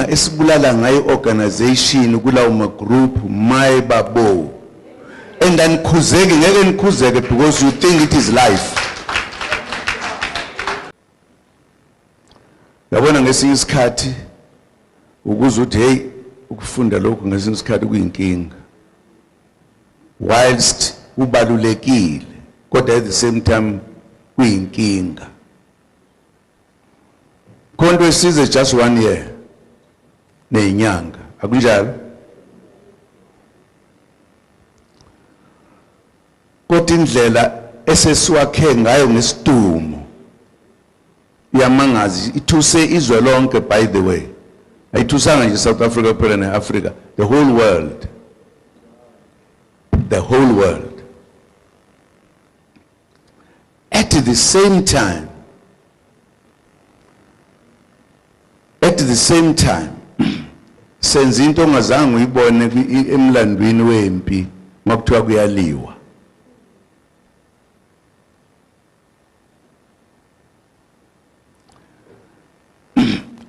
inkinga esibulala ngayo organization kulawo ma group my babo. And then ngeke because you think it is life. Yabona ngesinye isikhathi ukuze uthi hey ukufunda lokho ngesinye isikhathi kuyinkinga. Whilst ubalulekile kodwa at the same time kuyinkinga. Konto esize just 1 year nenyanga akunjalo. Kodwa indlela esesiwakhe ngayo ngesidumo yamangazi ithuse izwe lonke. By the way, ayithusanga nje South Africa kuphela neAfrica, the whole world. The whole world. At the same time, senza into ongazange uyibone emlandweni wempi makuthiwa kuyaliwa.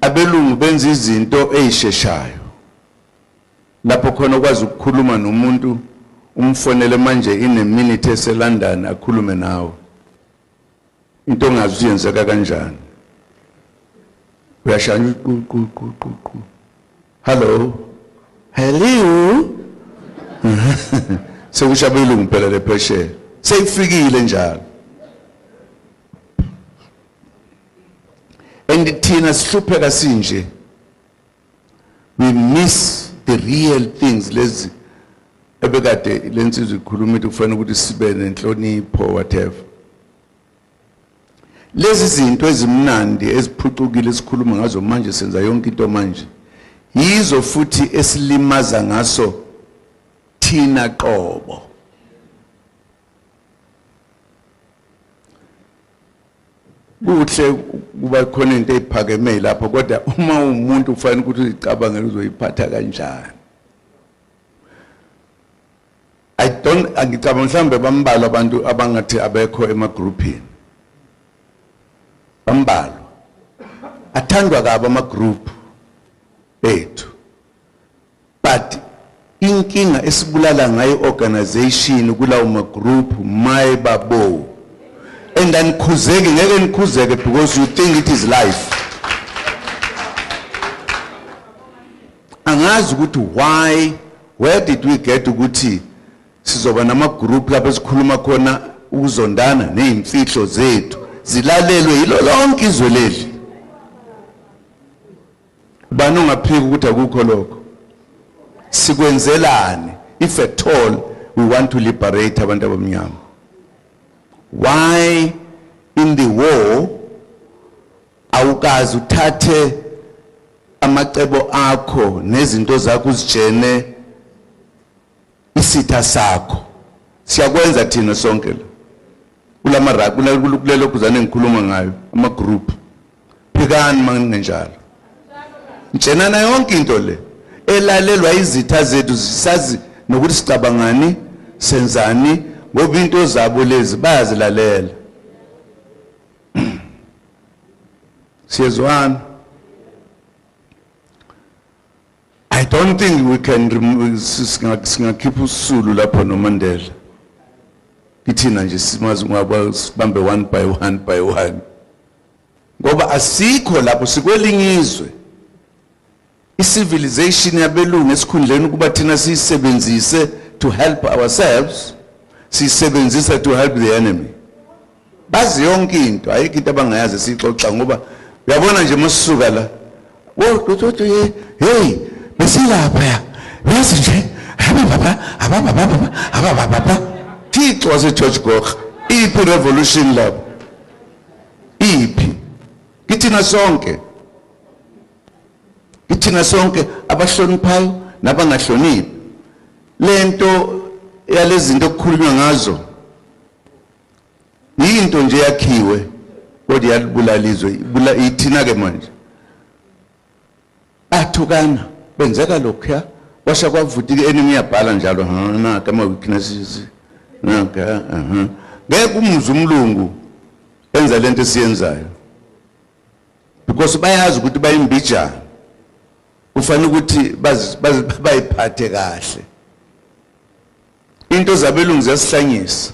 Abelungu benza izinto ezisheshayo. Lapho khona ukwazi ukukhuluma nomuntu umfonele manje in a minute eseLondon akhulume nawe. Into ongazi yenzeka kanjani. Uyashaya hello. Hello. Sekushabelungu phela le phesheya. Seyifikile njalo. And thina sihlupheka sinje. We miss the real things lezi ebekade lensizwe ikhuluma ukuthi kufanele ukuthi sibe nenhlonipho whatever. Lezi zinto ezimnandi eziphucukile esikhuluma ngazo manje senza yonke into manje. Yizo futhi esilimaza ngaso thina qobo. Kuhle kuba khona into ephakeme lapho kodwa uma umuntu ufanele ukuthi uzicabangele uzoyiphatha kanjani. Angicabanga mhlambe bambalwa abantu abangathi abekho emagroupini. Bambalwa. Athandwa kabo amagroup ethu. But inkinga esibulala ngayo organization kulawo magroup my babo. And then ngeke because you think it is life. Angazi ukuthi why, where did we get ukuthi sizoba nama group lapho esikhuluma khona ukuzondana nezimfihlo zethu zilalelwe yilo lonke izwe leli. Bani ungaphika ukuthi akukho lokho. Sikwenzelani if at all we want to liberate abantu abamnyama? Why in the war awukazi uthathe amacebo akho nezinto zakho uzijene isitha sakho? Siyakwenza thina sonke la kulelo kuzane ngikhuluma ngayo ama group. Phikani mangenjalo. Njenana yonke into le elalelwa izitha zethu sisazi nokuthi sicabangani senzani ngoba into zabo lezi bayazilalela. Siyezwana. I don't think we can singakhipha usulu lapha noMandela. Kithina nje simazi ngaba sibambe one by one. Ngoba asikho lapho sikwelinye izwe. I-civilization yabelungu esikhundleni ukuba thina siyisebenzise to help ourselves, siyisebenzisa to help the enemy. Bazi yonke into ayikho into abangayazi sixoxa ngoba uyabona nje masisuka la. Hey, besilapha ya. Yazi nje ababa. Thixo waseChurch Gokha. Iphi revolution lapho? Iphi? Kithina sonke. Kithina sonke abahloniphayo nabangahloniphi. Lento yalezi zinto okukhulunywa ngazo into nje yakhiwe kodwa yalibulalizwe ithina ke manje. Athukana benzeka lokho washa kwavuti enemy yabhala njalo naka ama weaknesses naka ngeke umuzwe umlungu enza lento esiyenzayo because bayazi ukuthi bayimbijana kufanele ukuthi bayiphathe kahle into zabelungu ziyasihlanyisa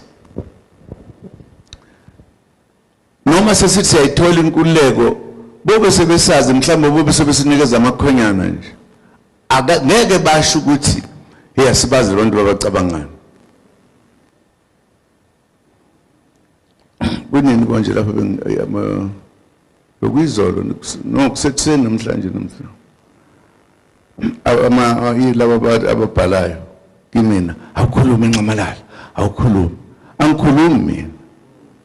noma sesithi siyayithola inkululeko bobe sebesazi mhlawumbe bobe sebesinikeza amakhonyana nje ngeke basho ukuthi hey asibazi abantu babacabangana kunini konje lapha lokuyizolo nokusekuseni namhlanje laba ababhalayo kimina awukhuluma enqamalala awukhuluma angikhulumi mina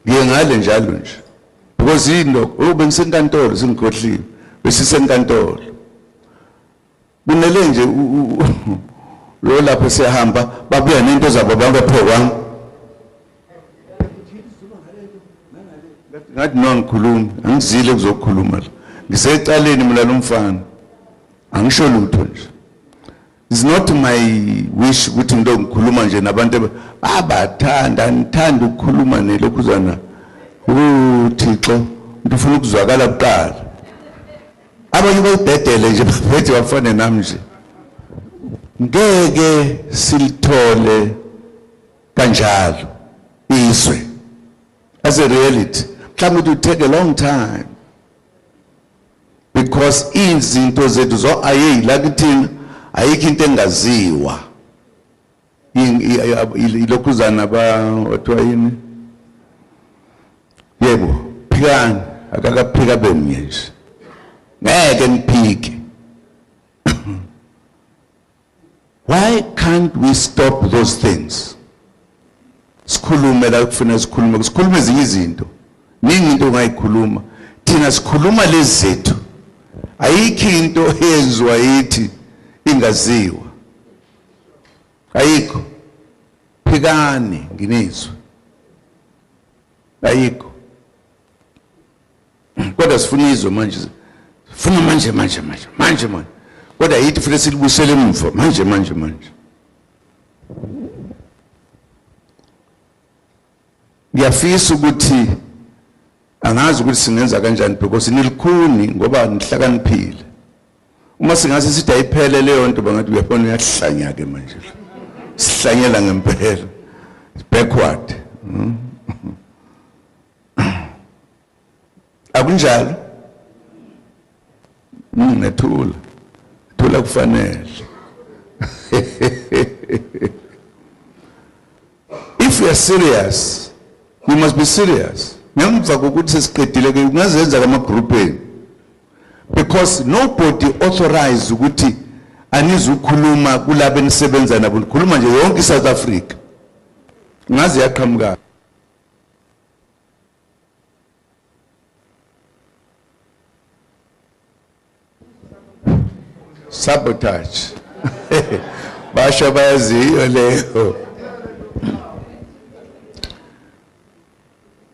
ngiye ngale njalo nje because into bengisenkantolo singikhohliwe besisenkantolo kunele nje lo lapho siyahamba babuya nento zabo bangaphokwa ngathi no ngikhuluma angizile kuzokhuluma la ngisecaleni mina lo mfana angisho lutho nje it's not my wish ukuthi ngido ngikhuluma nje nabantu ngithanda ukukhuluma nelokhuzana uThixo ngifuna ukuzwakala kuqala abanye bayibhedele nje baphethe bafane nami nje ngeke silithole kanjalo iswe as a reality it will take a long time because izinto zethu zo ayila kuthina ayikho into engaziwa ilokhuzana wathiwa yini yebo phikani akakaphika bemnye nje ngeke niphike why can't we stop those things sikhulume la kufuna sikhulume ezinye izinto ningi into ongayikhuluma thina sikhuluma lezi zethu ayikho into eyenziwa yithi ingaziwa ayikho phikani nginizwe ayikho kodwa sifuna izwe manje sifuna manje kodwa yithi futhi silibusele emva manje ngiyafisa ukuthi angazi ukuthi singenza kanjani because nilikhuni ngoba nihlakaniphile uma singase sithi ayiphele leyo nto bangathi uyabona uyahlanya ke manje sihlanyela ngempela backward akunjalo nethula kufanele if we are serious we must be serious ngemva kokuthi sesiqedile ke ungazenza kama groupeni because nobody authorized ukuthi anizukhuluma kulabo enisebenza nabo khuluma nje yonke iSouth Africa ngazi yaqhamuka sabotage basha bayaziyo leyo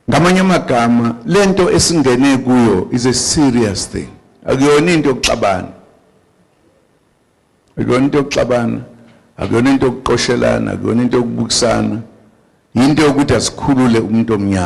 ngamanye amagama lento esingene kuyo is a serious thing akuyona into yokuxabana akuyona into yokuqoshelana akuyona into yokubukisana into yokuthi asikhulule umuntu omnyama